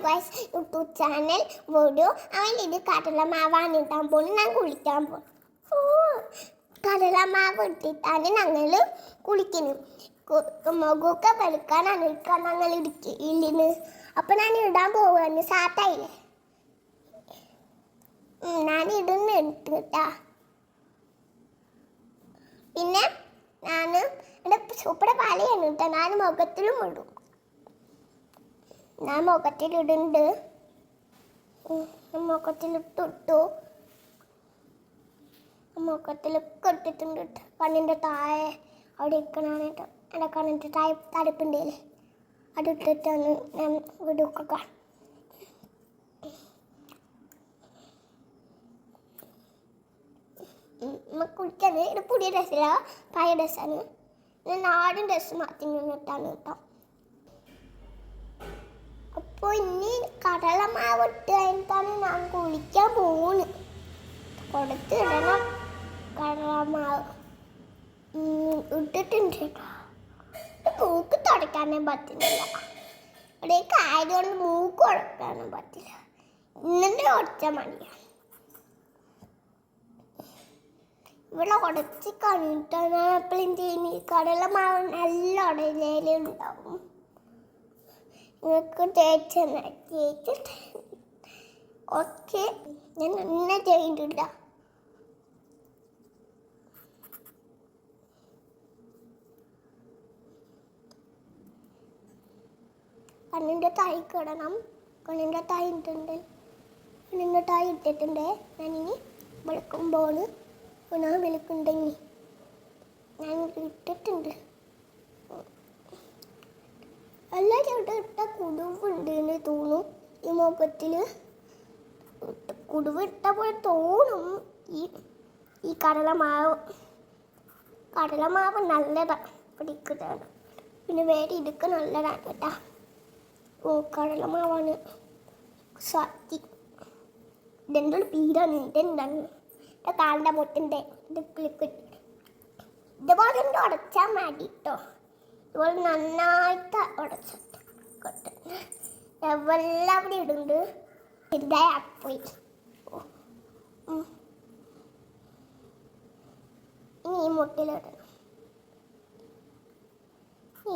Guys YouTube channel video അവൻ ഇത് കടലമാവാണ് ഇട്ടാൻ പോകുന്നത്. ഞാൻ കുളിക്കാൻ പോകും. കടലമാവ് ഇട്ടിട്ടാണ് ഞങ്ങൾ കുളിക്കുന്നു. മുഖമൊക്കെ വെളുക്കാനാണ് ഇരിക്കാൻ ഞങ്ങൾ ഇല്ലിന്ന്. അപ്പം ഞാൻ ഇടാൻ പോവുകയാണ്. സാത്തായില്ലേ, ഞാൻ ഇടുന്ന എടുത്തിട്ടാ. പിന്നെ ഞാൻ എൻ്റെ സൂപ്പറെ പാലയാണ് കേട്ടോ. ഞാൻ മുഖത്തിലും ഇടും. ഞാൻ മുഖത്തിലിടുന്നുണ്ട്. മുഖത്തിലിട്ടിട്ടു. മുഖത്തിലൊക്കെ ഇട്ടിട്ടുണ്ട് കേട്ടോ. കണ്ണിൻ്റെ താഴെ അവിടെ ഇരിക്കണാണ് കേട്ടോ. എൻ്റെ കണ്ണിൻ്റെ താഴെ തടുപ്പുണ്ടല്ലേ, അത് ഇട്ടിട്ടാണ് ഞാൻ ഇടുക. കുളിക്കാൻ ഇത് പുതിയ ഡ്രസ്സില്ല, പഴയ ഡ്രസ്സാണ്. ഞാൻ നാടൻ ഡ്രസ്സ് മാറ്റിട്ടാണ് കേട്ടോ. അപ്പോൾ ഇനി കടലമാവ് ഇട്ട് കഴിഞ്ഞിട്ടാണ് ഞാൻ കുളിക്കാൻ പോകുന്നത്. കൊടുത്ത് ഇടണം. കടലമാവ് ഇട്ടിട്ടുണ്ട് കേട്ടോ. മൂക്ക് തുടയ്ക്കാനേ പറ്റുന്നില്ല. ഇവിടേക്ക് ആയതുകൊണ്ട് മൂക്ക് ഉടക്കാനും പറ്റില്ല. ഇന്നലെ ഒറ്റ മണിയാണ്. ഇവിടെ ഉടച്ച് കഴിഞ്ഞിട്ടാണ് എപ്പോഴും ചെയ്യുന്നത്. കടലമാവ് നല്ല ഉടയിലുണ്ടാവും. നിങ്ങൾക്ക് തേച്ചിട്ട് ഓക്കെ. ഞാൻ എന്നെ ചെയ്തിട്ടില്ല. കണ്ണിൻ്റെ തായി കിടണം. കണ്ണിൻ്റെ തായി ഇട്ടിട്ടുണ്ട്. കണ്ണിൻ്റെ തായി ഇട്ടിട്ടുണ്ട്. ഞാനിനി വെളുക്കുമ്പോൾ ഞാൻ വിളിക്കുന്നുണ്ടെങ്കിൽ ഞാൻ ഇട്ടിട്ടുണ്ട്. എല്ലാ ചേട്ടൻ ഇട്ട കുടുവുണ്ട് എന്ന് തോന്നും. ഈ മുഖത്തിൽ കുടുവ് ഇട്ട പോലെ തോന്നും. ഈ കടലമാവ് നല്ലതാണ് പിടിക്കുന്നതാണ്. പിന്നെ വേറെ ഇതൊക്കെ നല്ലതാണ് കേട്ടാ. കടലമാവാണ് സത്യം. ഇതെന്തൊരു പീരാണ്. ഇതെന്താണ് കാലിൻ്റെ മുട്ടിൻ്റെ ഇത് ക്ലിക്ക് ഇതുപോലെ ഉടച്ചാൽ മതി കേട്ടോ. ഇതുപോലെ നന്നായിട്ട് ഉടച്ചിട്ട് എല്ലാവരും ഇടുന്നുണ്ട്. ചെറുതായി അപ്പോയി. ഇനി ഈ മുട്ടിലിടണം.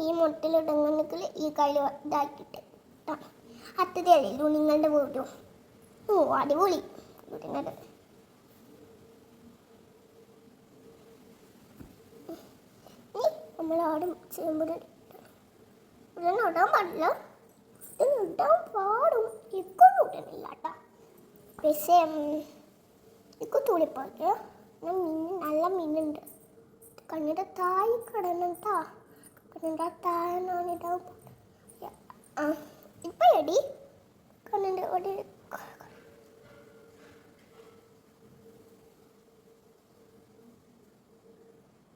ഈ മുട്ടിലിടണമെങ്കിൽ ഈ കൈ ഇതാക്കിയിട്ട് അത്ര തെളിയില്ലൂ നിങ്ങളുടെ വീടും. അടിപൊളി ഇടുന്നത്. നമ്മളാടും ചെയ്യുമ്പോൾ ഇതൊന്നും ഇടാൻ പാടില്ല. ഇതൊന്നും ഇടാൻ പാടും. ഇക്കൊന്നും ഇടണില്ല കേട്ടോ. പക്ഷേ ഇക്കൊ തുളിപ്പോയിട്ട് ഞാൻ നല്ല മീനുണ്ട്. കണ്ണിൻ്റെ താഴെ കിടണം കേട്ടോ. കണ്ണിൻ്റെ താഴെ ഇടാൻ ഇപ്പം എടി കണ്ണിൻ്റെ ഒരു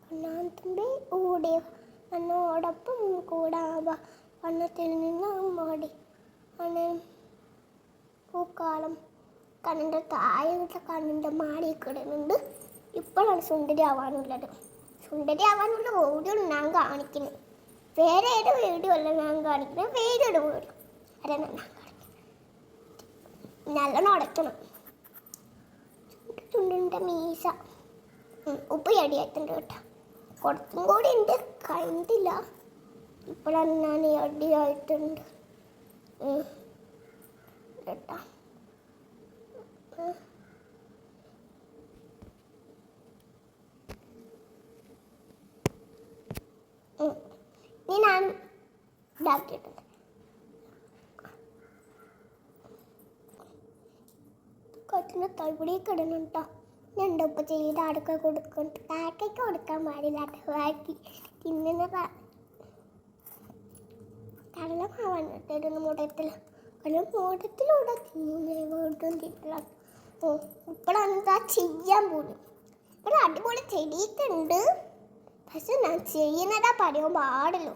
കണ്ണാത്തുമ്പി ഓടി എന്നോടൊപ്പം കൂടാവ വണ്ണത്തിൽ നിന്ന് ഓടി ആണ് പൂക്കാലം. കണ്ണിൻ്റെ താഴെ കണ്ണിൻ്റെ മാടി കിടന്നുണ്ട്. ഇപ്പോഴാണ് സുന്ദരി ആവാനുള്ളത്. സുന്ദരി ആവാനുള്ള വീഡിയോ ഞാൻ കാണിക്കുന്നത്. വേറെ ഏത് വീഡിയോ അല്ല ഞാൻ കാണിക്കുന്നത്. വേറെ ഒരു വീഡിയോ അതാണ് ഞാൻ കാണിക്കുന്നത്. നല്ലോണം ഉടയ്ക്കണം. ചുണ്ടിൻ്റെ മീശ ഉപ്പ് അടിയായിട്ടുണ്ട് കേട്ടോ. കുറച്ചും കൂടി ഉണ്ട്, കഴിഞ്ഞിട്ടില്ല. ഇപ്പോഴാണ് ഞാൻ അടിയായിട്ടുണ്ട് കേട്ടോ. ഇനി ഞാൻ ഇതാക്കിയിട്ടുണ്ട്. കൊച്ചിൻ്റെ തൈപിടിയൊക്കെ ഇടണം കേട്ടോ. ഞാൻ ഉപ്പ് ചെയ്ത് അടുക്ക കൊടുക്കും. കാക്കയ്ക്ക് കൊടുക്കാൻ പാടില്ല കേട്ടോ. ബാക്കി തിന്നുന്ന കടലമാവാണ് ഇട്ടിരുന്ന മുടത്തിൽ. കാരണം മുടത്തിലൂടെ വീണ്ടും തിന്നില്ല. ഇപ്പോഴാണ് എന്താ ചെയ്യാൻ പോലും. ഇവിടെ അടിപൊളി ചെടിയൊക്കെ ഉണ്ട്. പക്ഷെ ഞാൻ ചെയ്യുന്നതാ പറയാൻ പാടുള്ളൂ.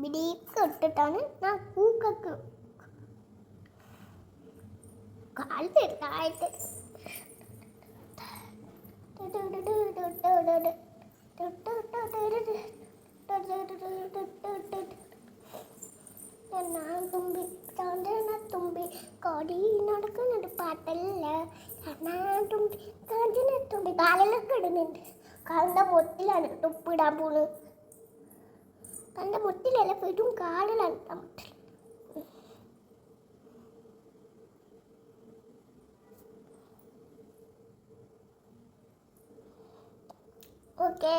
ബിടിയൊക്കെ ഇട്ടിട്ടാണ് ഞാൻ പൂക്കൊക്കെ കാൽ ചെറുതായിട്ട് ഞാൻ തുമ്പി ചാന്തന തുമ്പി കോടി നടക്കുന്നുണ്ട് പാട്ടല്ല തുമ്പി കാഞ്ചന തുമ്പി കാലിലൊക്കെ ഇടുന്നുണ്ട്. കാലിൻ്റെ മുട്ടിലാണ് ഉപ്പിടാൻ പോണ്. കാലിൻ്റെ മുട്ടിലല്ല വീട്ടും കാലിലാണ് ഇട്ടാൻ മുട്ടിൽ. ഓക്കെ,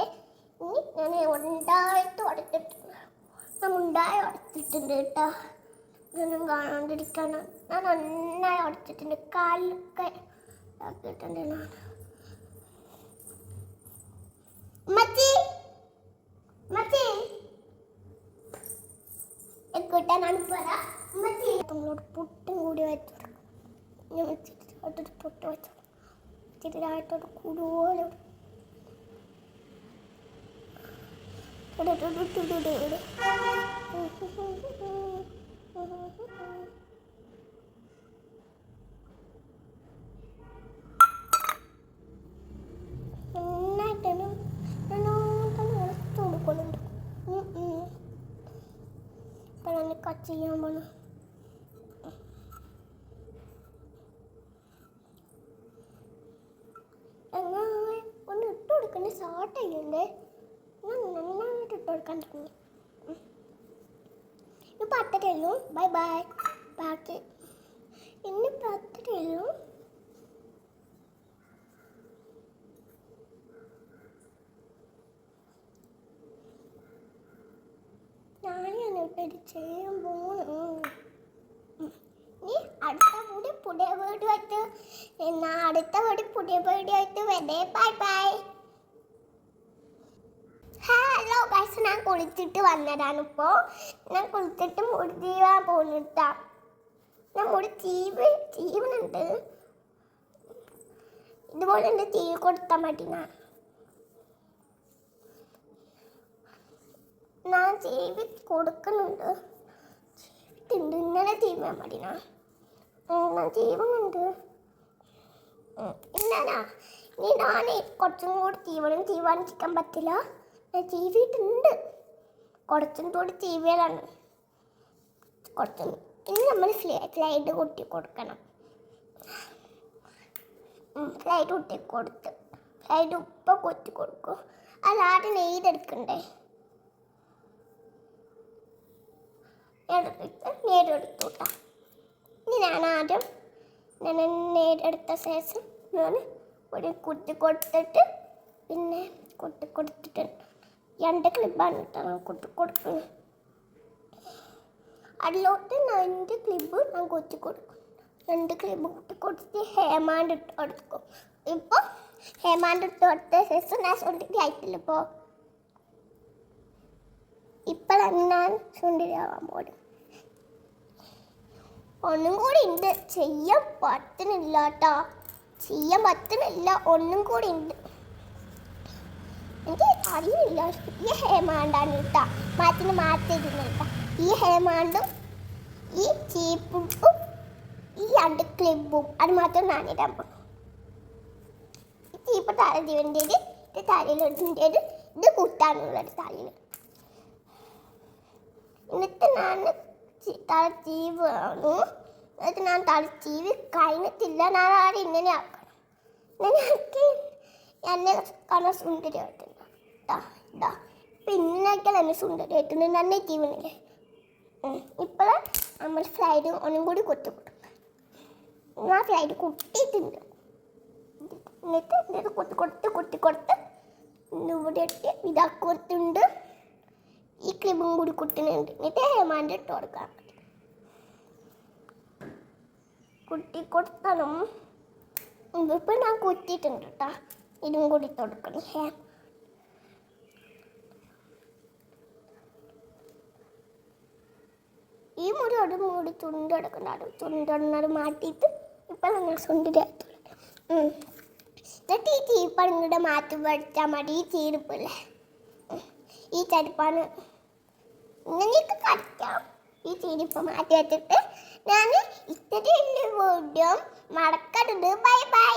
ഇനി ഞാൻ ഉണ്ടായിട്ട് ഉടച്ചിട്ടുണ്ട്. ഞാൻ ഉണ്ടായി ഉടച്ചിട്ടുണ്ട് കേട്ടോ. ഇതൊന്നും കാണാണ്ടിരിക്കാണ്. ഞാൻ നന്നായി ഉടച്ചിട്ടുണ്ട്. കാലിലൊക്കെ ഇതാക്കിയിട്ടുണ്ട് ഞാൻ. കൂട്ടാനാണ് നമ്മളോട് പുട്ടും കൂടി വെച്ചു ഞാൻ വെച്ചിട്ട് പൊട്ട് വെച്ചു ചെറുതായിട്ടോട് കൂടുപോലെ നന്നായിട്ടാണ് കൊടുക്കുന്നുണ്ട്. ഇപ്പം ഞാൻ കട്ട് ചെയ്യാൻ പോണു. ഒന്ന് ഇട്ട് കൊടുക്കണേ, ഷോർട്ട് ചെയ്യണ്ടേ. ഞാൻ നന്നായിട്ട് ഇട്ട് കൊടുക്കാൻ തുടങ്ങി. ഇപ്പം അത്രയുള്ളൂ. Bye bye. ബാക്കി ഇന്നിപ്പോൾ അത്രയുള്ളൂ. ഞാനാണ് ഇപ്പം ചെയ്യാൻ പോണു. ഇനി അടുത്ത വീട് പുതിയ വീടുമായിട്ട് അടുത്ത വീട് പുതിയ വീഡിയോയായിട്ട് വരെ. Bye bye. ഹലോ ഗൈസ്, ഞാൻ കുളിച്ചിട്ട് വന്നതാണ്. ഇപ്പോൾ ഞാൻ കുളിച്ചിട്ട് മുടി ചീവാൻ പോകുന്നിട്ടാ. ഞാൻ മുടി ചീവനുണ്ട്. ഇതുപോലെ എൻ്റെ ചീവ് കൊടുത്താൽ മതി. ഞാൻ ചീവി കൊടുക്കുന്നുണ്ട്. ചീവിട്ടുണ്ട്. ഇന്നലെ ചീവാൻ മതി. ഞാൻ ചീവുന്നുണ്ട്. ഇന്നാ ഇനി ഞാൻ കുറച്ചും കൂടി ചീവാൻ ചിക്കാൻ പറ്റില്ല. ഞാൻ ചീവിയിട്ടുണ്ട്. കുറച്ചും കൂടി ചീവിയലാണ്. കുറച്ചും ഇനി നമ്മൾ സ്ലൈഡ് കുട്ടി കൊടുക്കണം. സ്ലൈഡ് കുട്ടി കൊടുത്ത് സ്ലൈഡ് ഉപ്പ കൊത്തി കൊടുക്കും. അല്ലാതെ നെയ്തെടുക്കണ്ടേ. നേരെടുത്തുട്ടാ. ഇനി ഞാൻ ആദ്യം നേരെടുത്ത ശേഷം ഞാൻ ഒരു കുത്തി കൊടുത്തിട്ട് പിന്നെ കുത്തി കൊടുത്തിട്ട് 2 ക്ലിപ്പാണ് കേട്ടോ കുത്തി കൊടുക്കുന്നത്. അതിലോട്ട് 9 ക്ലിപ്പ് ഞാൻ കുത്തി കൊടുക്കും. 2 ക്ലിപ്പ് കുത്തി കൊടുത്ത് ഹേമാണ്ട് ഇട്ട് കൊടുക്കും. ഇപ്പോൾ ഹേമാണ്ട് ഇട്ട് കൊടുത്ത ശേഷം ഞാൻ സുന്ദരി ആയിട്ടില്ല. ഇപ്പോഴാണ് ഞാൻ സുന്ദരിയാവാൻ പോകും. ഒന്നും കൂടി ഉണ്ട്. ചെയ്യാൻ പറ്റുന്നില്ല കേട്ടോ. ചെയ്യാൻ പറ്റുന്നില്ല. ഒന്നും കൂടി ഉണ്ട്. എനിക്ക് അറിയില്ല. ഈ ഹേമാണ്ടാണ് കേട്ടോ. മാറ്റിയിരുന്നു കേട്ടോ. ഈ ഹേമാണ്ടും ഈ ചീപ്പും ഈ 2 ക്ലിപ്പും അത് മാത്രം ഞാനിടാൻ പോകും. ഈ ചീപ്പ് തലതിൻ്റേത്, ഇത് തലയിലിടേണ്ടത്, ഇത് കുത്താനുള്ളത് തലയിൽ. എന്നിട്ട് ഞാൻ തലച്ചീവ് ആണ്. എന്നിട്ട് ഞാൻ തലച്ചീവ് കഴിഞ്ഞിട്ടില്ല. ഞാൻ ആരും ഇങ്ങനെ ആക്കണം. ഇങ്ങനെയാക്കി എന്നെ കാണാൻ സുന്ദരിയായിട്ടുണ്ട്. പിന്നൊക്കെ എന്നെ സുന്ദരിയായിട്ടുണ്ട്. തന്നെ ജീവനില്ലേ. ഇപ്പോൾ നമ്മൾ സ്ലൈഡ് ഒന്നും കൂടി കൊടുക്കും. ഞാൻ സ്ലൈഡ് കുട്ടിയിട്ടുണ്ട്. എന്നിട്ട് ഇത് കുത്തി ഇവിടെ ഇട്ട് ഇതാക്കുന്നുണ്ട്. ഈ ക്ലിപ്പും കൂടി കുട്ടുന്നുണ്ട്. എന്നിട്ട് ഹേമാൻ്റെ ഇട്ട് കൊടുക്കാം. കുട്ടി കൊടുത്തണം. ഇതിപ്പോൾ ഞാൻ കുത്തിയിട്ടുണ്ട് കേട്ടോ. ഇതും കൂടി കൊടുക്കണം. ഈ മുടി ഒരു മുടി ചുണ്ടെടുക്കണ്ടാണ്. ചുണ്ടെണ്ണത് മാറ്റിയിട്ട് ഇപ്പം നമ്മൾ സുന്ദരിയായിട്ട് എന്നിട്ട് ഈ ചീപ്പണിങ്ങടെ മാറ്റി പഠിച്ചാൽ മതി. ഈ ചീരിപ്പല്ലേ, ഈ ചെരുപ്പാണ്. ഇങ്ങനെയൊക്കെ കളിക്കാം. ഈ ചീരിപ്പ് മാറ്റി വെച്ചിട്ട് ഞാൻ ഇത്തിരി വീഡിയോ മടക്കരുത്. Bye bye.